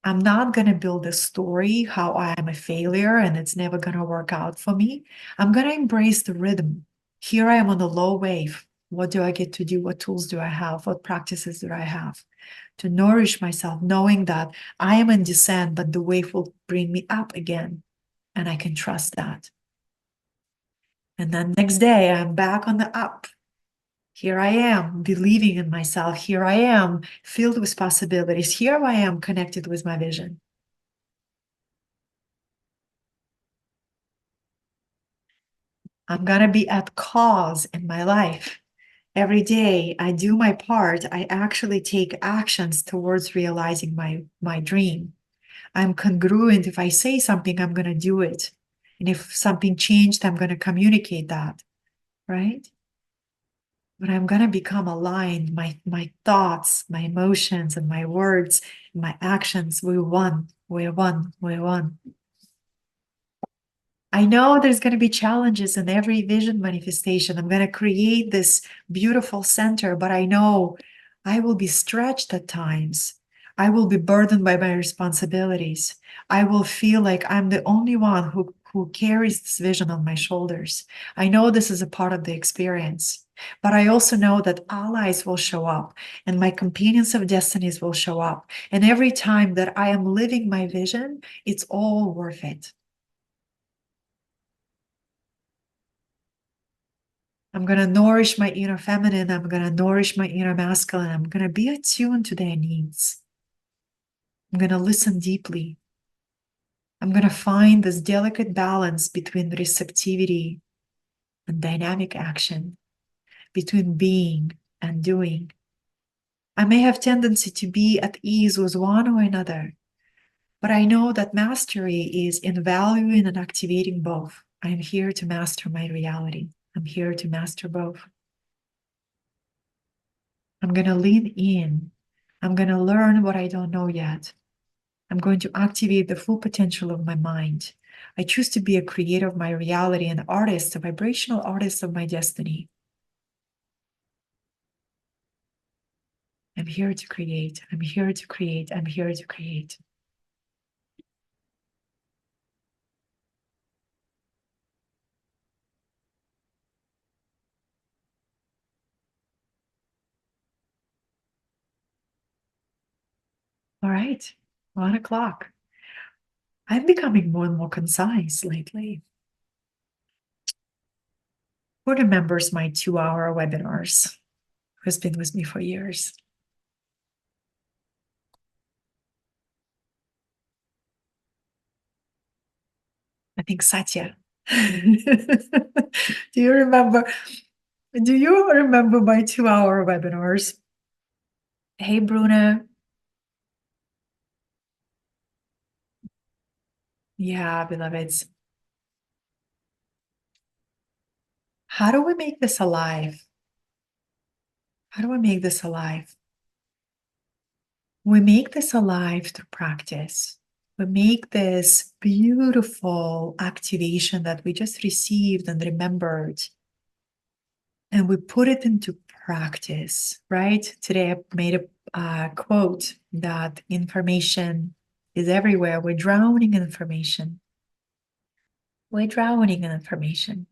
I'm not going to build a story how I am a failure and it's never going to work out for me. I'm going to embrace the rhythm. Here I am on a low wave. What do I get to do? What tools do I have? What practices do I have to nourish myself, knowing that I am in descent, but the wave will bring me up again. And I can trust that. And then next day, I'm back on the up. Here I am, believing in myself. Here I am, filled with possibilities. Here I am, connected with my vision. I'm going to be at cause in my life. Every day I do my part. I actually take actions towards realizing my dream. I'm congruent. If I say something, I'm going to do it. And if something changed, I'm going to communicate that, right? But I'm going to become aligned. My thoughts, my emotions, and my words, and my actions, we're one, we're one, we're one. I know there's going to be challenges in every vision manifestation. I'm going to create this beautiful center, but I know I will be stretched at times. I will be burdened by my responsibilities. I will feel like I'm the only one who carries this vision on my shoulders. I know this is a part of the experience, but I also know that allies will show up and my companions of destinies will show up. And every time that I am living my vision, it's all worth it. I'm going to nourish my inner feminine. I'm going to nourish my inner masculine. I'm going to be attuned to their needs. I'm going to listen deeply. I'm going to find this delicate balance between receptivity and dynamic action, between being and doing. I may have tendency to be at ease with one or another, but I know that mastery is in valuing and activating both. I'm here to master my reality. I'm here to master both. I'm going to lean in. I'm going to learn what I don't know yet. I'm going to activate the full potential of my mind. I choose to be a creator of my reality, an artist, a vibrational artist of my destiny. I'm here to create. I'm here to create. I'm here to create. All right, 1 o'clock. I'm becoming more and more concise lately. Who remembers my 2-hour webinars? Who's been with me for years? I think Satya. Do you remember? Do you remember my 2-hour webinars? Hey, Bruna. Yeah, beloveds. How do we make this alive? How do we make this alive? We make this alive through practice. We make this beautiful activation that we just received and remembered, and we put it into practice, right? Today I made a quote that information is everywhere. We're drowning in information. We're drowning in information.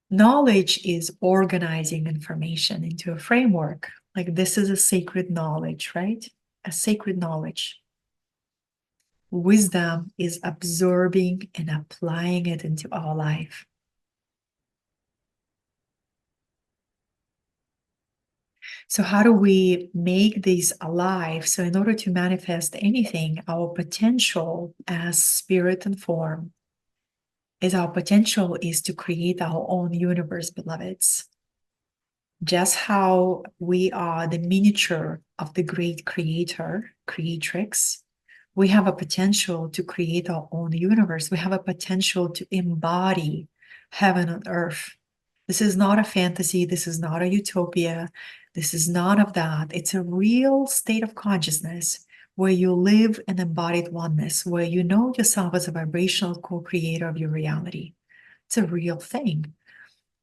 Knowledge is organizing information into a framework. Like this is a sacred knowledge, right? A sacred knowledge. Wisdom is absorbing and applying it into our life. So, how do we make these alive? So, in order to manifest anything, our potential as spirit and form is our potential is to create our own universe, beloveds. Just how we are the miniature of the great creator, creatrix, we have a potential to create our own universe. We have a potential to embody heaven on earth. This is not a fantasy. This is not a utopia. This is none of that. It's a real state of consciousness where you live an embodied oneness, where you know yourself as a vibrational co-creator of your reality. It's a real thing.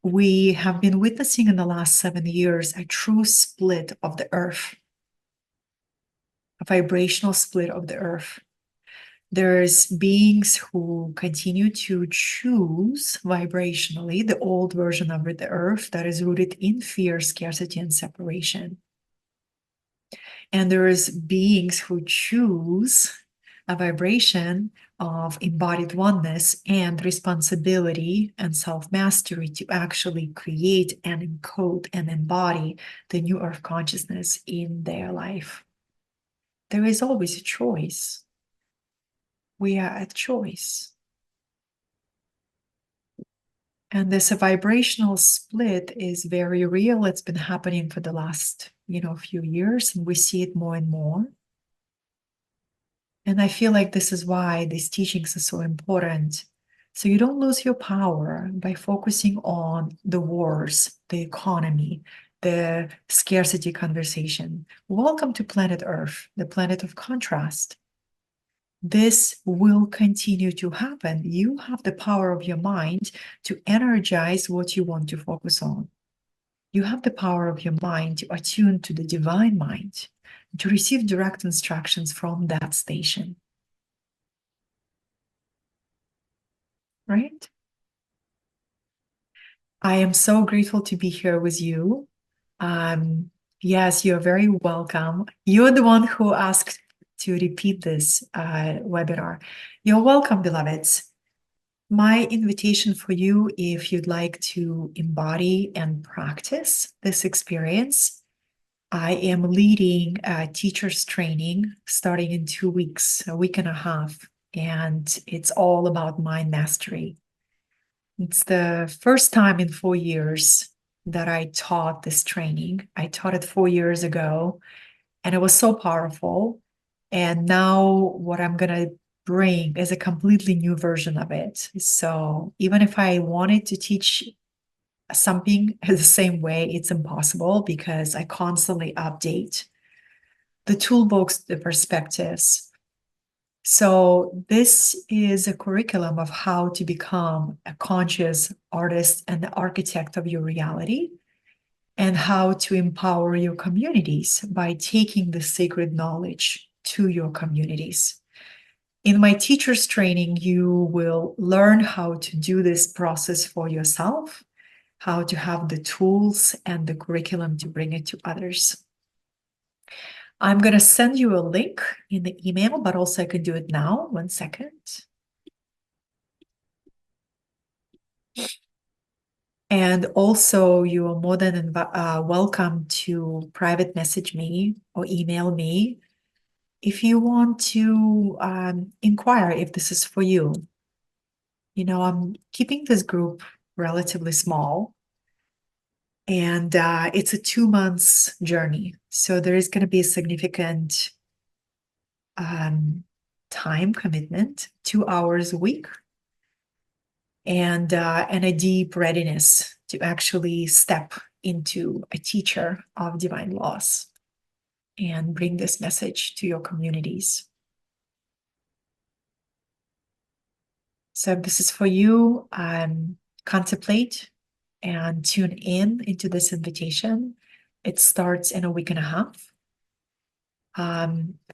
We have been witnessing in the last 7 years a true split of the earth, a vibrational split of the earth. There's beings who continue to choose vibrationally the old version of the earth that is rooted in fear, scarcity, and separation. And there's beings who choose a vibration of embodied oneness and responsibility and self-mastery to actually create and encode and embody the new earth consciousness in their life. There is always a choice. We are at choice. And this vibrational split is very real. It's been happening for the last, few years, and we see it more and more. And I feel like this is why these teachings are so important. So you don't lose your power by focusing on the wars, the economy, the scarcity conversation. Welcome to planet Earth, the planet of contrast. This will continue to happen. You have the power of your mind to energize what you want to focus on. You have the power of your mind to attune to the divine mind, to receive direct instructions from that station. Right? I am so grateful to be here with you. Yes, you're very welcome. You're the one who asked to repeat this webinar. You're welcome, beloveds. My invitation for you, if you'd like to embody and practice this experience, I am leading a teacher's training starting in 2 weeks, a week and a half, and it's all about mind mastery. It's the first time in 4 years that I taught this training. I taught it 4 years ago, and it was so powerful. And now what I'm going to bring is a completely new version of it. So even if I wanted to teach something the same way, it's impossible because I constantly update the toolbox, the perspectives. So this is a curriculum of how to become a conscious artist and the architect of your reality, and how to empower your communities by taking the sacred knowledge to your communities. In my teacher's training, you will learn how to do this process for yourself, how to have the tools and the curriculum to bring it to others. I'm going to send you a link in the email, but also I can do it now. 1 second. And also, you are more than welcome to private message me or email me if you want to inquire if this is for you. I'm keeping this group relatively small, and it's a 2 months journey. So there is going to be a significant time commitment, 2 hours a week, and a deep readiness to actually step into a teacher of divine laws and bring this message to your communities. So if this is for you, contemplate and tune in into this invitation. It starts in a week and a half.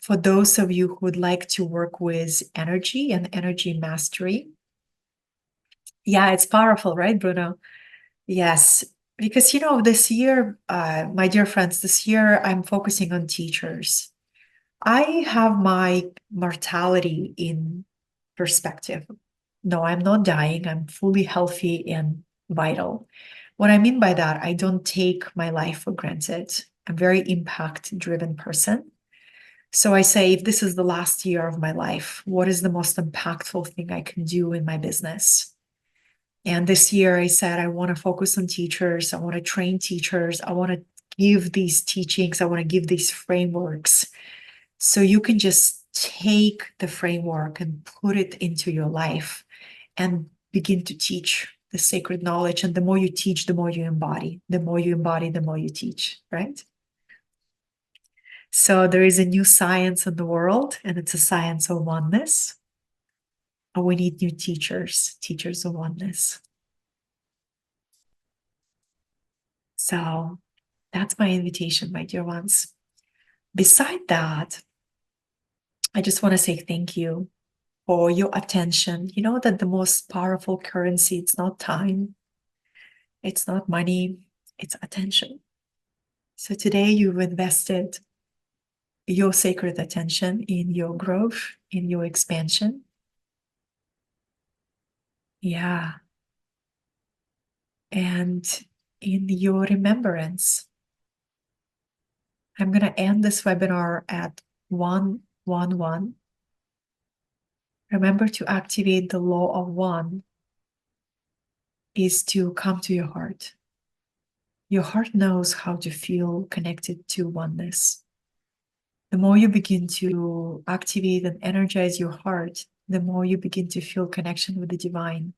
For those of you who would like to work with energy and energy mastery, yeah, it's powerful, right, Bruno? Yes, because this year, my dear friends, this year I'm focusing on teachers. I have my mortality in perspective. No, I'm not dying. I'm fully healthy and vital. What I mean by that, I don't take my life for granted. I'm a very impact-driven person. So I say, if this is the last year of my life, what is the most impactful thing I can do in my business? And this year I said, I want to focus on teachers. I want to train teachers. I want to give these teachings. I want to give these frameworks. So you can just take the framework and put it into your life and begin to teach the sacred knowledge. And the more you teach, the more you embody. The more you embody, the more you teach, right? So there is a new science in the world, and it's a science of oneness. And we need new teachers, teachers of oneness. So that's my invitation, my dear ones. Beside that, I just want to say thank you for your attention. You know that the most powerful currency, it's not time, it's not money, it's attention. So today you've invested your sacred attention in your growth, in your expansion. Yeah. And in your remembrance. I'm going to end this webinar at 111. Remember to activate the law of one is to come to your heart. Your heart knows how to feel connected to oneness. The more you begin to activate and energize your heart, the more you begin to feel connection with the divine.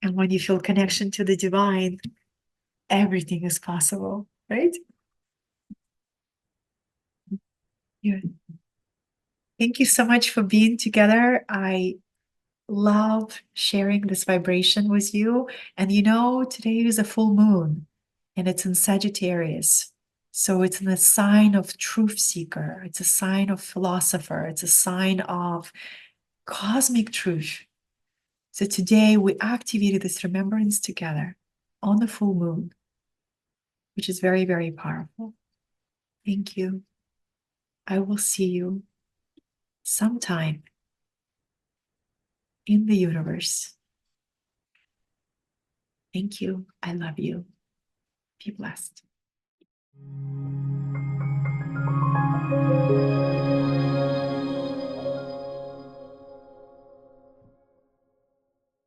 And when you feel connection to the divine, everything is possible, right? Yeah. Thank you so much for being together. I love sharing this vibration with you. And you know, today is a full moon and it's in Sagittarius. So it's a sign of truth seeker. It's a sign of philosopher. It's a sign of cosmic truth. So today we activated this remembrance together on the full moon, which is very, very powerful. Thank you. I will see you sometime in the universe. Thank you. I love you. Be blessed.